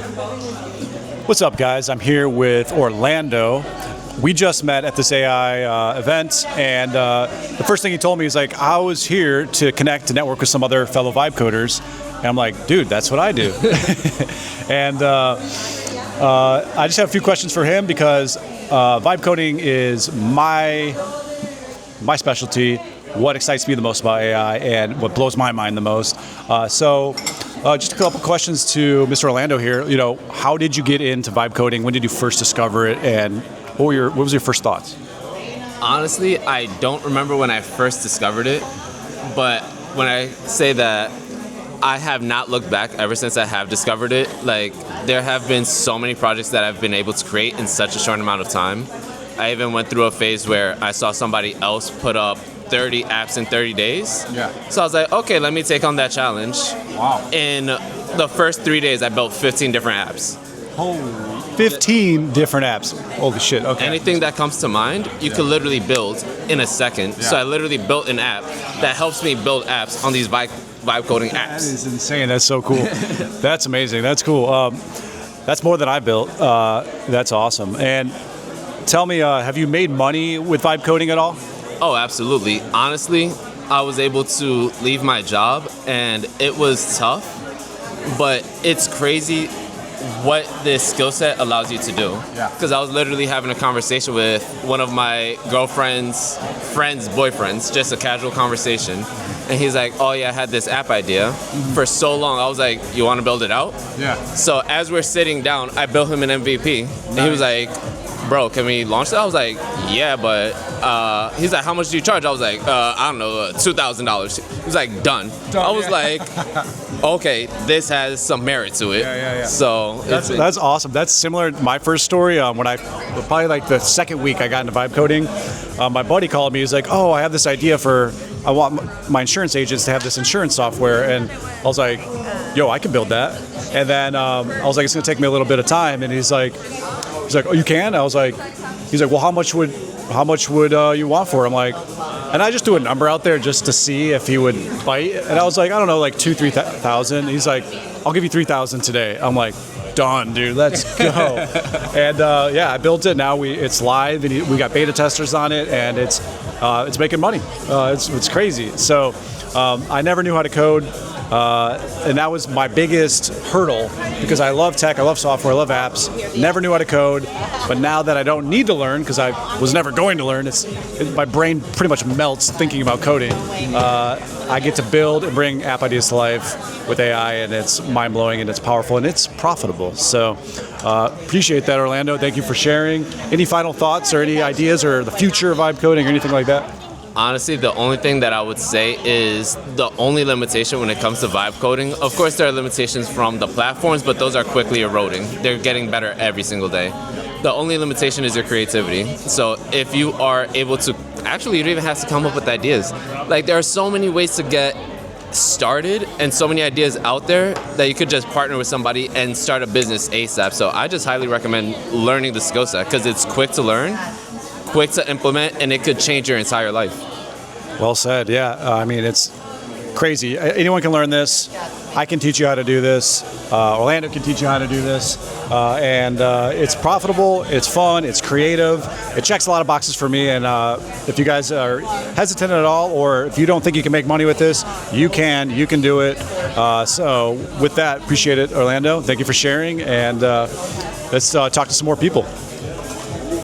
Absolutely. What's up, guys? I'm here with Orlando. We just met at this AI event, and the first thing he told me is like, I was here to connect, to network with some other fellow vibe coders. And I'm like, dude, that's what I do. And I just have a few questions for him because vibe coding is my specialty, what excites me the most about AI, and what blows my mind the most. So just a couple questions to Mr. Orlando here. You know, how did you get into vibe coding? When did you first discover it? And what was your first thoughts? Honestly, I don't remember when I first discovered it, but when I say that, I have not looked back ever since I have discovered it. Like, there have been so many projects that I've been able to create in such a short amount of time. I even went through a phase where I saw somebody else put up 30 apps in 30 days. Yeah. So I was like, okay, let me take on that challenge. Wow. In the first 3 days, I built 15 different apps. Holy 15 different apps. Holy shit, okay. Anything that comes to mind, you could literally build in a second. So I literally built an app that helps me build apps on these vibe coding apps. That is insane. That's so cool. That's amazing. That's cool. That's more than I built. That's awesome. And tell me, have you made money with vibe coding at all? Oh, absolutely. Honestly, I was able to leave my job, and it was tough, but it's crazy what this skill set allows you to do. Yeah. Because I was literally having a conversation with one of my girlfriend's friends' boyfriends, just a casual conversation. And he's like, oh yeah, I had this app idea for so long. I was like, you want to build it out? Yeah. So as we're sitting down, I built him an MVP. And he was like, bro, can we launch that? I was like, yeah, but he's like, how much do you charge? I was like, I don't know, $2,000. He was like, done. I was like, okay, this has some merit to it. Yeah. So that's awesome. That's similar to my first story. When probably like the second week I got into vibe coding, my buddy called me. He's like, oh, I have this idea I want my insurance agents to have this insurance software. And I was like, yo, I can build that. And then I was like, it's gonna take me a little bit of time. And he's like, oh, you can? He's like, well, how much would you want for it? I'm like, and I just threw a number out there just to see if he would bite. And I was like, I don't know, like 2,000-3,000. He's like, I'll give you 3,000 today. I'm like, done, dude. Let's go. And I built it. Now it's live, and we got beta testers on it, and it's making money. It's crazy. So I never knew how to code. And that was my biggest hurdle because I love tech, I love software, I love apps. Never knew how to code, but now that I don't need to learn because I was never going to learn, my brain pretty much melts thinking about coding. I get to build and bring app ideas to life with AI, and it's mind-blowing and it's powerful and it's profitable. So appreciate that, Orlando. Thank you for sharing. Any final thoughts or any ideas or the future of vibe coding or anything like that? honestly, the only thing that I would say is the only limitation when it comes to vibe coding, of course there are limitations from the platforms, but those are quickly eroding. They're getting better every single day. The only limitation is your creativity. So if you are able to, actually you don't even have to come up with ideas. Like there are so many ways to get started and so many ideas out there that you could just partner with somebody and start a business ASAP. So I just highly recommend learning the skill set because it's quick to learn, quick to implement, and it could change your entire life. Well said. Yeah, I mean, it's crazy. Anyone can learn this. I can teach you how to do this. Orlando can teach you how to do this. And it's profitable, it's fun, it's creative. It checks a lot of boxes for me. And if you guys are hesitant at all, or if you don't think you can make money with this, you can do it. So with that, appreciate it, Orlando. Thank you for sharing. And let's talk to some more people.